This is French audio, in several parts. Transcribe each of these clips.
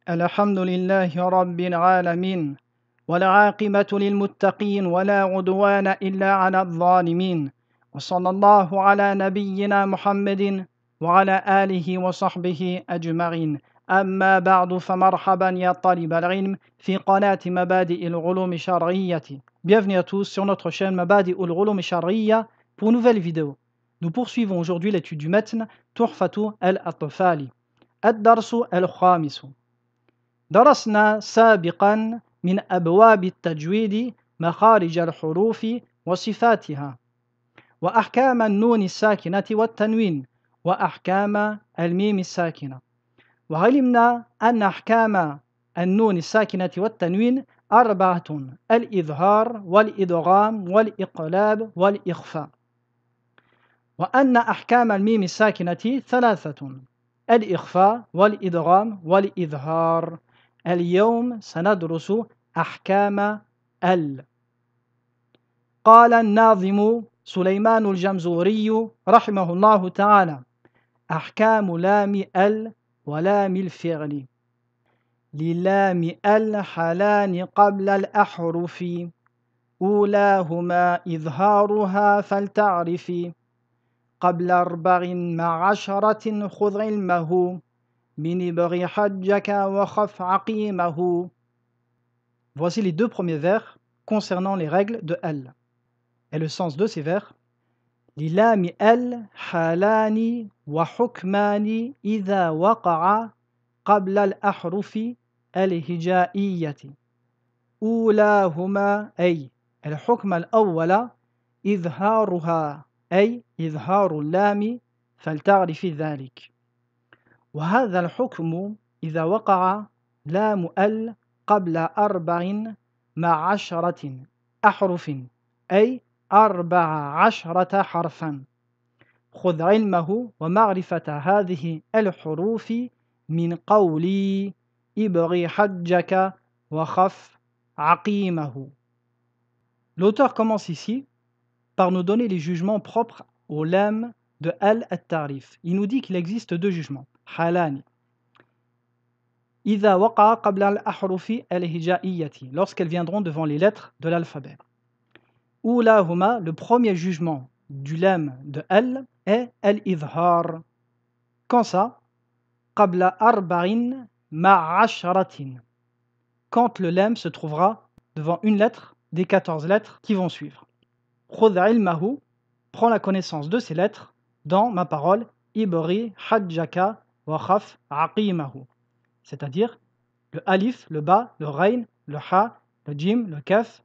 الحمد لله رب العالمين والعاقبة للمتقين ولا عدوان إلا على الظالمين وصلى الله على نبينا محمد وعلى آله وصحبه أجمعين أما بعد فمرحبا يا طالب العلم في قناة مبادئ العلوم الشرعية. Bienvenue à tous sur notre chaîne Mabadi ul-Ulum al-Shar'iyya pour une nouvelle vidéo. Nous poursuivons aujourd'hui l'étude du matn Tuhfatu al-Atfali. الدرس الخامس. درسنا سابقا من أبواب التجويد مخارج الحروف وصفاتها وأحكام النون الساكنة والتنوين وأحكام الميم الساكنة، وعلمنا أن أحكام النون الساكنة والتنوين أربعة: الإظهار والإدغام والإقلاب والإخفاء، وأن أحكام الميم الساكنة ثلاثة: الإخفاء والإدغام والإظهار. اليوم سندرس أحكام ال. قال الناظم سليمان الجمزوري رحمه الله تعالى: أحكام لام ال ولام الفعل. للام ال حالان قبل الأحرف، أولاهما إظهارها فلتعرفي، قبل 14 خذ علمه، من ابغ حجك وخف عقيمه. Voici les deux premiers vers concernant les règles de al. Et le sens de ces vers: للام ال حالان وحكمان إذا وقع قبل الأحرف الهجائية. أولاهما أي الحكم الأول إظهارها أي إظهار اللام فلتعرف ذلك، وهذا الحكم إذا وقع لام ال قبل 14 أحرف أي 14 حرفا. خذ علمه ومعرفة هذه الحروف من قولي ابغ حجك وخف عقيمه. L'auteur commence ici par nous donner les jugements propres au lam de al-tarif. Il nous dit qu'il existe deux jugements: halani إذا وقع قبل الأحرف الهجائية, lorsqu'elles viendront devant les lettres de l'alphabet. أولاهما, le premier jugement du lam de al est al-idhar. Quand ça? قبل 14, quand le lam se trouvera devant une lettre des 14 lettres qui vont suivre. خذ علمه, prends la connaissance de ces lettres dans ma parole ibri hajjaka wa khaf aqimahu, c'est-à-dire le alif, le ba, le rayn, le ha, le jim, le kaf,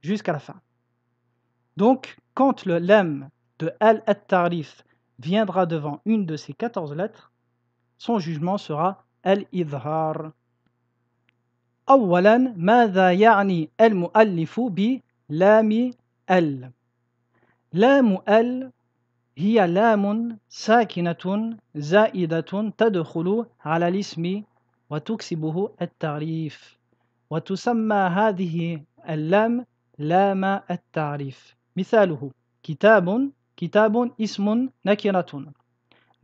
jusqu'à la fin. Donc, quand le lam de al-tarif viendra devant une de ces 14 lettres, son jugement sera al-idhar. أولا ماذا يعني المؤلف بلام ال؟ لام ال هي لام ساكنة زائدة تدخل على الاسم وتكسبه التعريف، وتسمى هذه اللام لام التعريف. مثاله: كتاب. كتاب اسم نكرة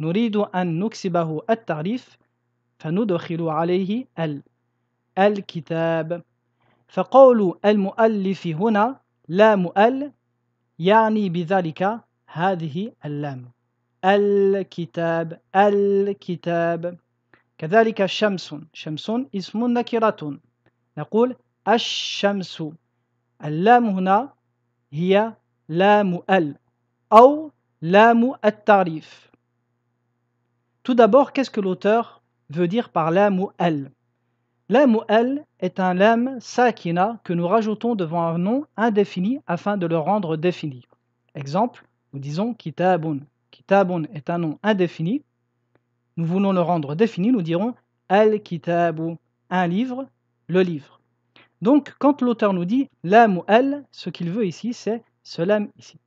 نريد أن نكسبه التعريف فندخل عليه الكتاب. فقول المؤلف هنا لام ال يعني بذلك هذه اللام الكتاب. الكتاب. كذلك شمس. شمس اسم نكرة نقول الشمس. اللام هنا هي لام ال أو لام التعريف. Tout d'abord, qu'est-ce que l'auteur veut dire par lam al? Lam al est un lam sakina que nous rajoutons devant un nom indéfini afin de le rendre défini. Exemple, nous disons kitabun. Kitabun est un nom indéfini. Nous voulons le rendre défini, nous dirons al-kitabu, un livre, le livre. Donc, quand l'auteur nous dit lam al, ce qu'il veut ici, c'est ce lam ici.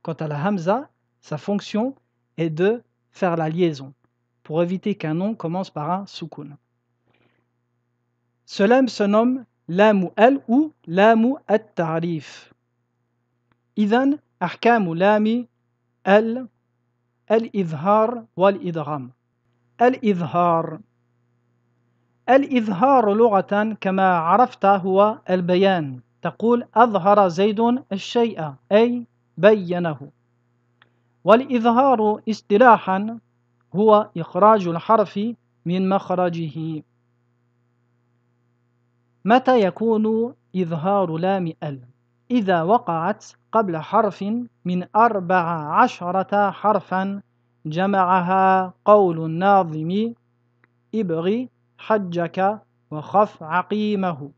Quant à la hamza, sa fonction est de faire la liaison pour éviter qu'un nom commence par un soukoun. Ce lam se nomme lam al ou lam at-ta'rif. إذن أحكام لام ال الإظهار والإدغام. الإظهار الإظهار لغة كما عرفت هو البيان. تقول أظهر زيد الشيء أي بينه. والإظهار اصطلاحا هو إخراج الحرف من مخرجه. متى يكون إظهار لام ال؟ إذا وقعت قبل حرف من 14 حرفا جمعها قول الناظم ابغ حجك وخف عقيمه.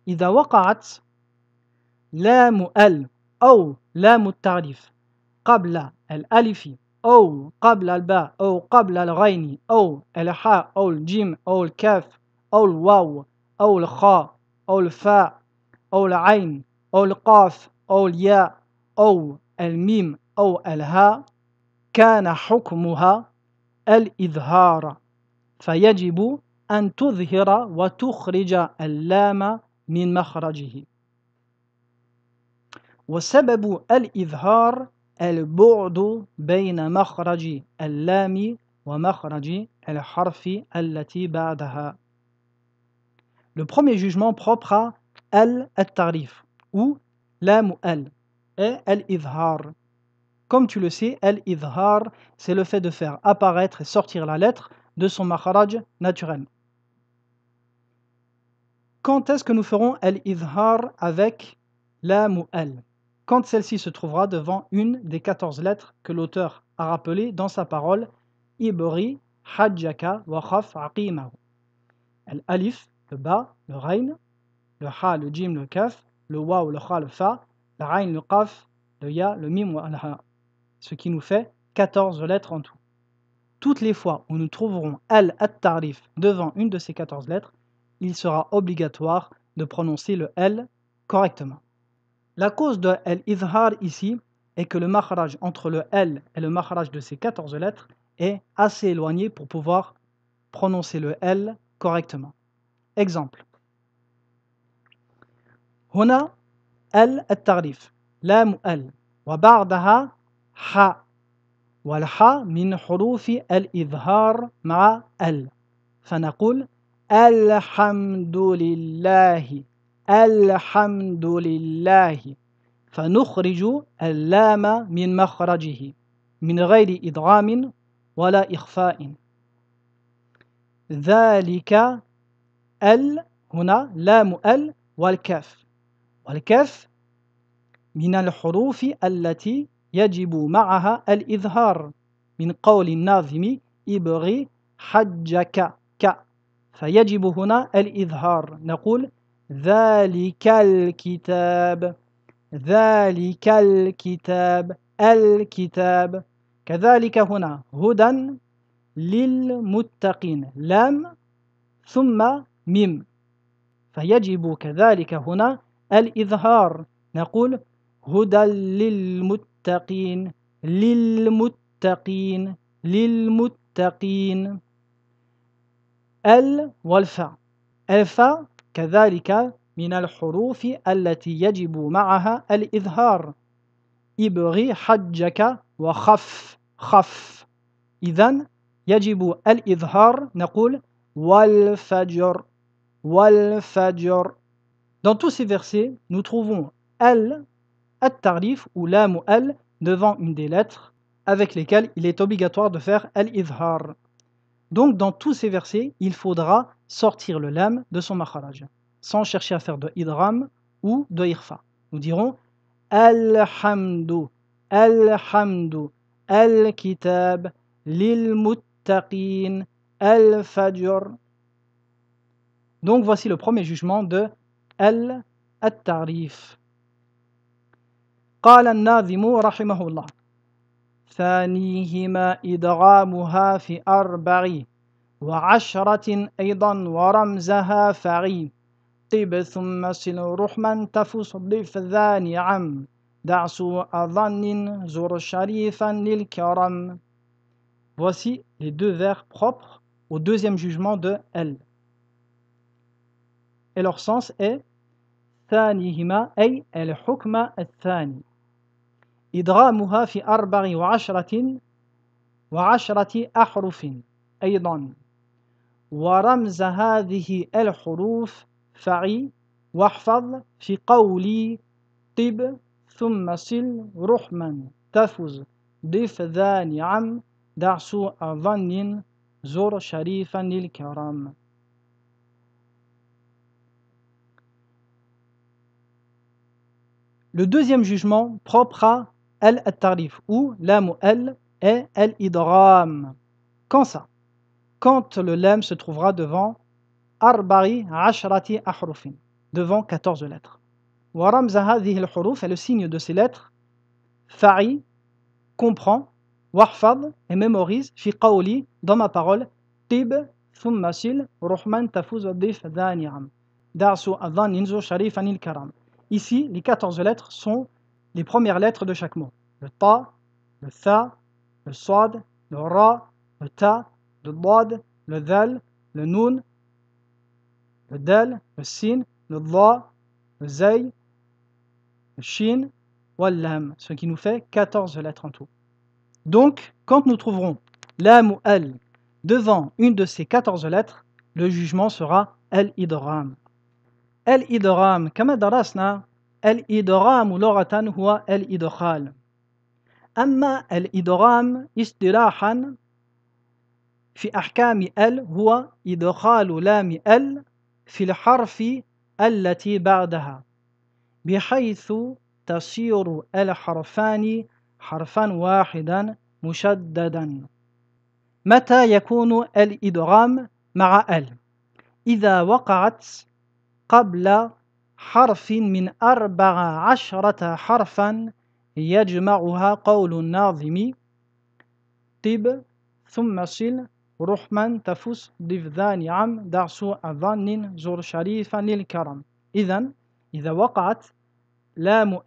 إذا وقعت لام ال أو لام التعريف قبل الألف أو قبل الباء أو قبل الغين أو الحاء أو الجيم أو الكاف أو الواو أو الخاء أو الفاء أو العين أو القاف أو الياء أو الميم أو الهاء كان حكمها الإظهار، فيجب أن تظهر وتخرج اللام من مخرجه. وسبب الإظهار البعد بين مخرج اللام ومخرج الحرف التي بعدها. Le premier jugement propre à al-tarif ou lam al est al-izhar. Comme tu le sais, al-izhar, c'est le fait de faire apparaître et sortir la lettre de son makhraj naturel. Quand est-ce que nous ferons al-izhar avec lam al? Quand celle-ci se trouvera devant une des 14 lettres que l'auteur a rappelées dans sa parole Ibri, Hajjaka, wa khaf aqimahu. Al-alif, le ba, le rain, le ha, le jim, le kaf, le waw, le kha, le fa, le ain, le qaf, le ya, le mim, le ha. Ce qui nous fait 14 lettres en tout. Toutes les fois où nous trouverons al-tarif devant une de ces 14 lettres, il sera obligatoire de prononcer le L correctement. La cause de al-izhar ici est que le makhraj entre le L et le makhraj de ces 14 lettres est assez éloigné pour pouvoir prononcer le L correctement. Exemple. هنا التعريف لام ال وبعدها ح والحاء من حروف الإظهار مع ال فنقول الحمد لله الحمد لله فنخرج اللام من مخرجه من غير إدغام ولا إخفاء. ذلك ال هنا لام ال والكاف والكاف من الحروف التي يجب معها الإظهار من قول الناظم ابغي حجك ك فيجب هنا الإظهار. نقول ذلك الكتاب ذلك الكتاب الكتاب. كذلك هنا هدى للمتقين لام ثم ميم فيجب كذلك هنا الإظهار. نقول هدى للمتقين للمتقين للمتقين. ال والفاء الفاء كذلك من الحروف التي يجب معها الإظهار ابغي حجك وخف خف. إذن يجب الإظهار. نقول والفجر والفجر. Dans tous ces versets, nous trouvons al-tarif ou lam al devant une des lettres avec lesquelles il est obligatoire de faire al-izhar. Donc dans tous ces versets, il faudra sortir le lam de son makharaj, sans chercher à faire de idgham ou de ikhfa. Nous dirons alhamdu, alhamdu, al-kitab, lil-muttaqin, al-fajr. Donc voici le premier jugement de al-tarif. قال الناظم رحمه الله ثانيهما إدغامها في 4 و10 أيضا ورمزها فعي طب ثم صل رحما تفس ضف ذاني عم دع سوء ظن زر شريفا للكرم. Voici les deux vers propres au deuxième jugement de L. Et leur sens est ثانيهما أي الحكم الثاني إدغامها في 4 و10 أحرف أيضا ورمز هذه الحروف فعي واحفظ في قولي طب ثم صل رحما تفز ضف ذا نعم دع سوء ظن زر شريفا الكرام. Le deuxième jugement propre à al-tarif ou lam al est al-idgham. Quand ça? Quand le lam se trouvera devant arba'i ashrati ahrufin, devant 14 lettres. Wa ramza hadhihi al-huruf est le signe de ces lettres. Fa'i, comprend, wahfad et mémorise, fi qawli, dans ma parole, tib, thumma sil, ruhman tafuz dif dha ni'am. Da'su adhan inzu sharifan il karam. Ici, les 14 lettres sont les premières lettres de chaque mot. Le ta, le tha, le sad, le ra, le ta, le dad, le dhal, le nun, le dal, le sin, le dha, le zay, le shin, wal lam, ce qui nous fait 14 lettres en tout. Donc, quand nous trouverons lam ou al devant une de ces 14 lettres, le jugement sera al-idgham. الإدغام كما درسنا الإدغام لغة هو الإدخال. أما الإدغام اصطلاحا في أحكام هو إدخال لام في الحرف التي بعدها بحيث تصير الحرفان حرفا واحدا مشددا. متى يكون الإدغام مع إذا وقعت قبل حرف من 14 حرفا يجمعها قول الناظم طب ثم صل رحما تفس ضف ذا نعم دع سوء ظن زر شريفا للكرم. إذا وقعت لام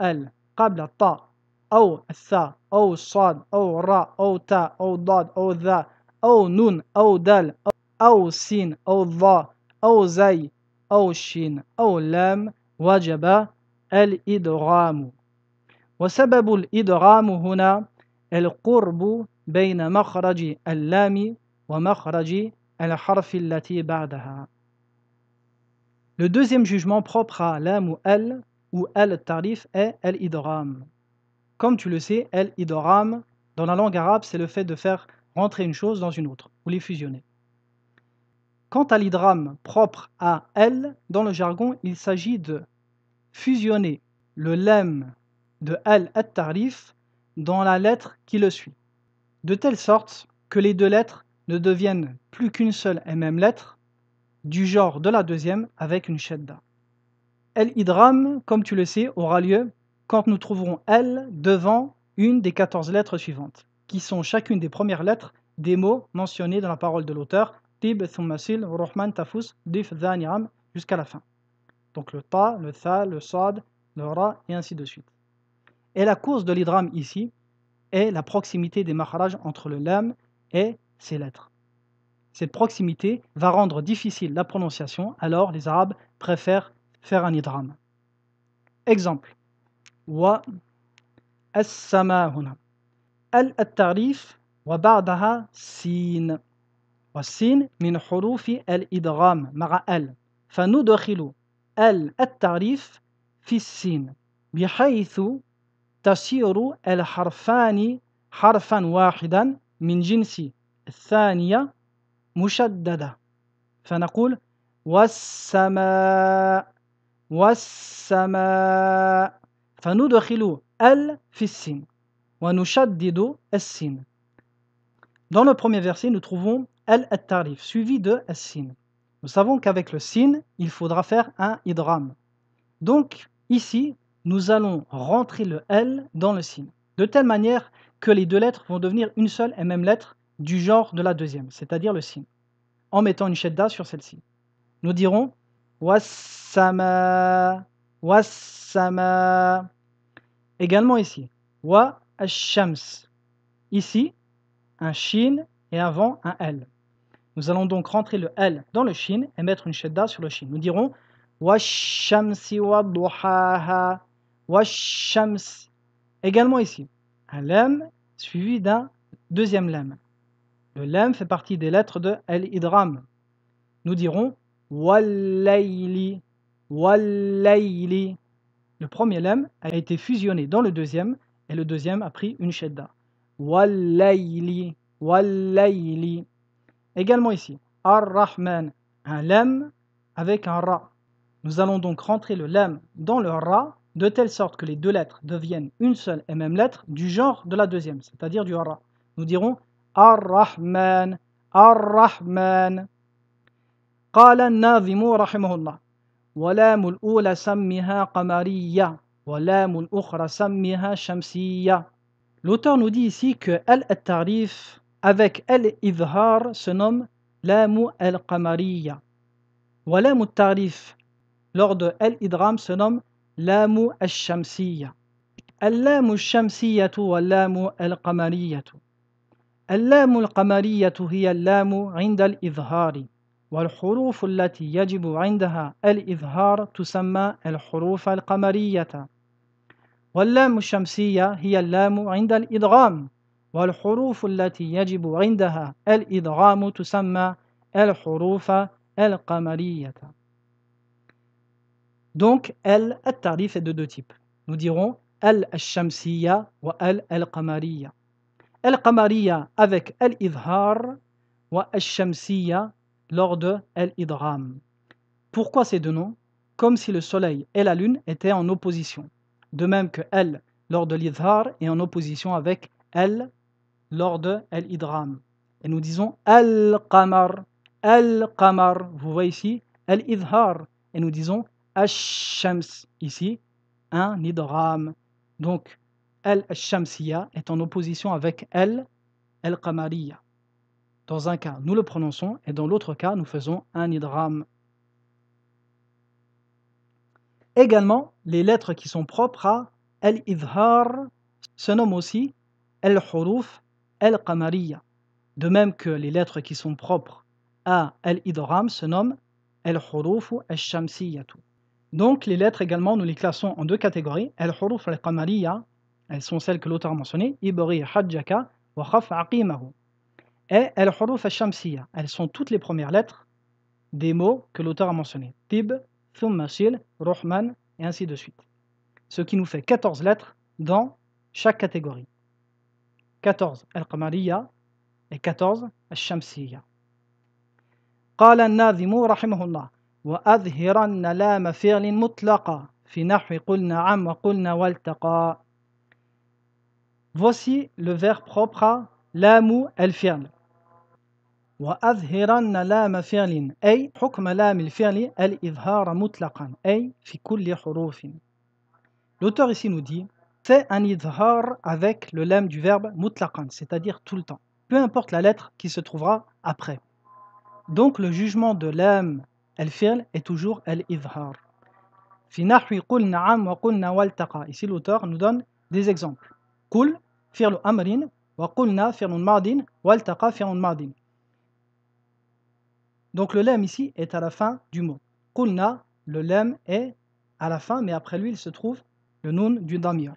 قبل الطاء أو الثاء أو الصاد أو الراء أو تاء أو ضاد أو ذا أو نون أو دال أو سين أو ضاء أو زي أو الشين أو اللام وجب الإدغام. وسبب الإدغام هنا القرب بين مخرج اللام ومخرج الحرف التي بعدها. Le deuxième jugement propre à lam ou al-tarif est al-idgham. Comme tu le sais, al-idgham dans la langue arabe, c'est le fait de faire rentrer une chose dans une autre ou les fusionner. Quant à l'idgham propre à L, dans le jargon, il s'agit de fusionner le lam de al-tarif dans la lettre qui le suit, de telle sorte que les deux lettres ne deviennent plus qu'une seule et même lettre, du genre de la deuxième avec une shadda. Al-idgham, comme tu le sais, aura lieu quand nous trouverons L devant une des 14 lettres suivantes, qui sont chacune des premières lettres des mots mentionnés dans la parole de l'auteur, Tib, thumma sil, Rahman, Tafus, Dif, Dha, Ni'am, jusqu'à la fin. Donc le Ta, le Tha, le Sad, le Ra, et ainsi de suite. Et la cause de l'idgham ici est la proximité des makhraj entre le lam et ces lettres. Cette proximité va rendre difficile la prononciation, alors les Arabes préfèrent faire un idgham. Exemple. Wa as-sama huna. Al-tarif wa ba'daha sin. والسين من حروف الإدغام مع فندخل التعريف في السين بحيث تصير الحرفان حرفا واحدا من جنس الثانية مشددة فنقول والسماء والسماء فندخل في السين ونشدد السين. Dans le premier verset, nous trouvons al-tarif, suivi de as-sin. Nous savons qu'avec le sin, il faudra faire un idgham. Donc, ici, nous allons rentrer le L dans le sin, de telle manière que les deux lettres vont devenir une seule et même lettre du genre de la deuxième, c'est-à-dire le sin, en mettant une shadda sur celle-ci. Nous dirons was-sama, was-sama. Également ici, wa ash-shams. Ici, un shin et avant un L. Nous allons donc rentrer le L dans le shin et mettre une shadda sur le shin. Nous dirons wash-shamsi wa-duhaha, wash-shams. Également ici, un lam suivi d'un deuxième lam. Le lam fait partie des lettres de al-idgham. nous dirons wallayli, wallayli. Le premier lemme a été fusionné dans le deuxième et le deuxième a pris une shedda. Wallayli, wallayli. Également ici, ar-Rahman, un lemme avec un ra. Nous allons donc rentrer le lemme dans le ra de telle sorte que les deux lettres deviennent une seule et même lettre du genre de la deuxième, c'est-à-dire du ra. Nous dirons ar-Rahman, ar-Rahman. قال الناظم رحمه الله ولام الأولى سمها قمرية ولام الأخرى سمها شمسية. L'auteur nous dit ici que al-tarif avec al-idhar se nomme lamu al-qamariya. Wa lamu al-tarif lors de al-idram se nomme lamu al-shamsiya. Al-lamu al-shamsiyatu wa lamu al-qamariyatu. Al-lamu al-qamariyatu hiya al-lamu 'inda al-idhari. والحروف التي يجب عندها الإظهار تسمى الحروف القمرية واللام الشمسية هي اللام عند الإدغام والحروف التي يجب عندها الإدغام تسمى الحروف القمرية. Donc, al-tarif est de deux types. Nous dirons al-shamsiya wa al-qamariya. Al-qamariya avec al-idhar wa al-shamsiya lors de al-idgham. Pourquoi ces deux noms? Comme si le soleil et la lune étaient en opposition. De même que al lors de l'idhar est en opposition avec al lors de al-idgham. Et nous disons al-qamar, al-qamar. Vous voyez ici al-idhar. Et nous disons ash-shams. Ici un idgham. Donc al-shamsiya est en opposition avec al-qamariya. Dans un cas, nous le prononçons et dans l'autre cas, nous faisons un idgham. Également, les lettres qui sont propres à al-idhar se nomment aussi al-huruf al-qamariya. De même que les lettres qui sont propres à al-idgham se nomment al-huruf al-shamsiyatu. Donc, les lettres également, nous les classons en deux catégories. Al-huruf al-qamariya, elles sont celles que l'auteur a mentionnées, ibri hajjaka wa khaf aqimahu. Et al-huruf al-shamsiya, elles sont toutes les premières lettres des mots que l'auteur a mentionnés. Tib, thumma sil, Rahman, et ainsi de suite. Ce qui nous fait 14 lettres dans chaque catégorie. 14 al-qamariya et 14 al-shamsiya. قال الناظم رحمه الله وأظهرن لام فعل مطلقا في نحو قلنا نعم وقلنا والتقى. Voici le vers propre à lamu al-fi'l. وأظهرن لام فعل أي حكم لام الفعل الإظهار مطلقا أي في كل حروف. L'auteur ici nous dit fais un idhar avec le lam du verbe mutlaqan, c'est-à-dire tout le temps, peu importe la lettre qui se trouvera après. Donc le jugement de lam al-fi'l est toujours al-idhar. في نحو قل نعم وقلنا والتقى. Ici l'auteur nous donne des exemples. قل فعل أمر وقلنا فعل ماض والتقى فعل ماض. Donc le lemme ici est à la fin du mot. Qulna, le lemme est à la fin, mais après lui il se trouve le nun du damir.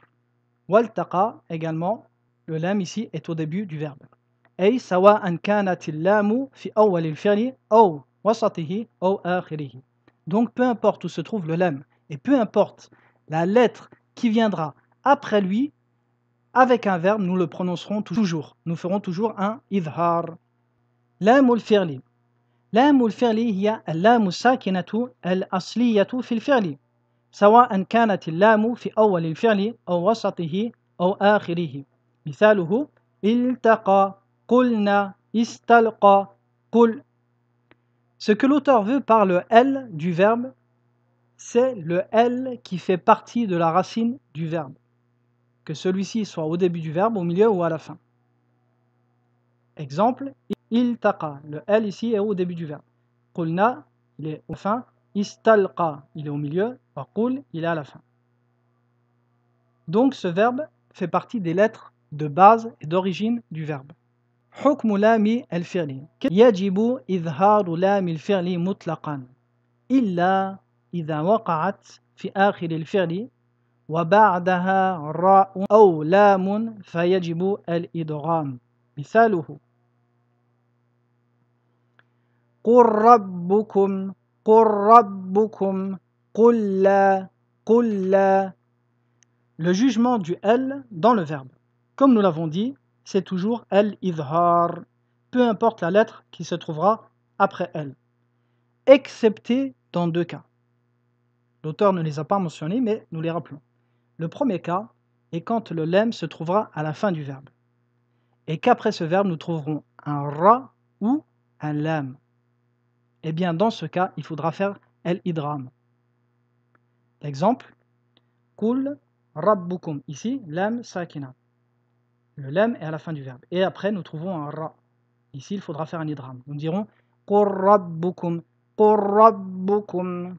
Waltaqa également, le lemme ici est au début du verbe. Ay sawa'an kanat al-lamu fi awwal al-fi'li aw wasatihi aw akhirihi. Donc peu importe où se trouve le lemme et peu importe la lettre qui viendra après lui, avec un verbe nous le prononcerons toujours. Nous ferons toujours un idhar. Lamul fi'li. لام الفعل هي اللام الساكنة الأصلية في الفعل سواء كانت اللام في أول الفعل أو وسطه أو آخره. مثاله التقى قلنا استلقى قل. Ce que l'auteur veut par le L du verbe, c'est le L qui fait partie de la racine du verbe. Que celui-ci soit au début du verbe, au milieu ou à la fin. Exemple, iltaqa, le L ici est au début du verbe. Qulna, il est au fin. Istalqa, il est au milieu. Wa qul, il est à la fin. Donc ce verbe fait partie des lettres de base et d'origine du verbe. حكم لام الفعل يجب إظهار لام الفعل مطلقا إلا إذا وقعت في آخر الفعل وبعدها راء أو لام فيجب الإدغام. مثاله قل رب rabbukum, qur rabbukum, qul la, qul la. Le jugement du L dans le verbe. Comme nous l'avons dit, c'est toujours L-idhar, peu importe la lettre qui se trouvera après L, excepté dans 2 cas. L'auteur ne les a pas mentionnés, mais nous les rappelons. Le premier cas est quand le lem se trouvera à la fin du verbe, et qu'après ce verbe, nous trouverons un ra ou un lam. Eh bien, dans ce cas, il faudra faire L-idram. Exemple, Qul rabbukum. Ici, lam sakina. Le lam est à la fin du verbe. Et après, nous trouvons un ra. Ici, il faudra faire un idram. Nous dirons Qur rabbukum, Qur rabbukum.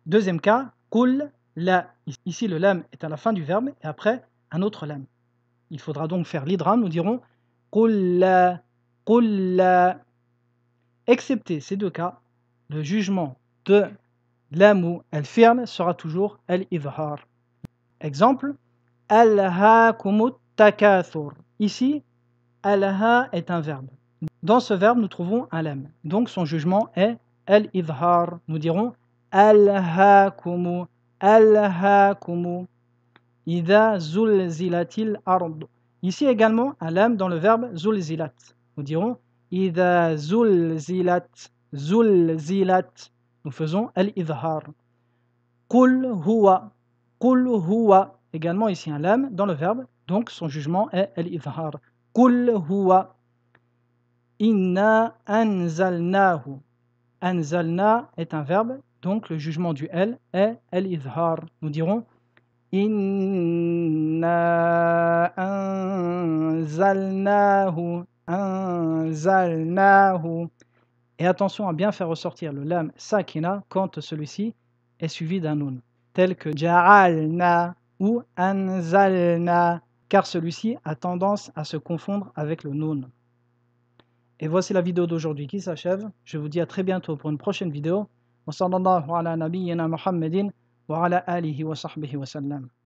Deuxième cas, Qul la. Ici, le lam est à la fin du verbe et après, un autre lam. Il faudra donc faire l'idram. Nous dirons Qul la, Qul la. Excepté ces 2 cas, le jugement de lam ou al-fi'l sera toujours al-idhar. Exemple, Alhaakumut takathur. Ici, alha est un verbe. Dans ce verbe, nous trouvons un lam. Donc son jugement est al-idhar. Nous dirons alhaakumu, alhaakumu. Idha zulzilatil ard. Ici également un lam dans le verbe zulzilat. Nous dirons Idha zulzilat, zulzilat. Nous faisons al-idhar. Qul huwa, qul huwa. Également ici un lam dans le verbe, donc son jugement est al-idhar. Qul huwa. Inna anzalnahu. Anzalna est un verbe, donc le jugement du L est al-idhar. Nous dirons Inna anzalnahu, anzalnahu. Et attention à bien faire ressortir le lam sakina quand celui-ci est suivi d'un nun, tel que ja'alna ou anzalna, car celui-ci a tendance à se confondre avec le nun. Et voici la vidéo d'aujourd'hui qui s'achève. Je vous dis à très bientôt pour une prochaine vidéo. Wa sallallahu ala nabiyyina Muhammadin wa ala alihi wa sahbihi wa sallam.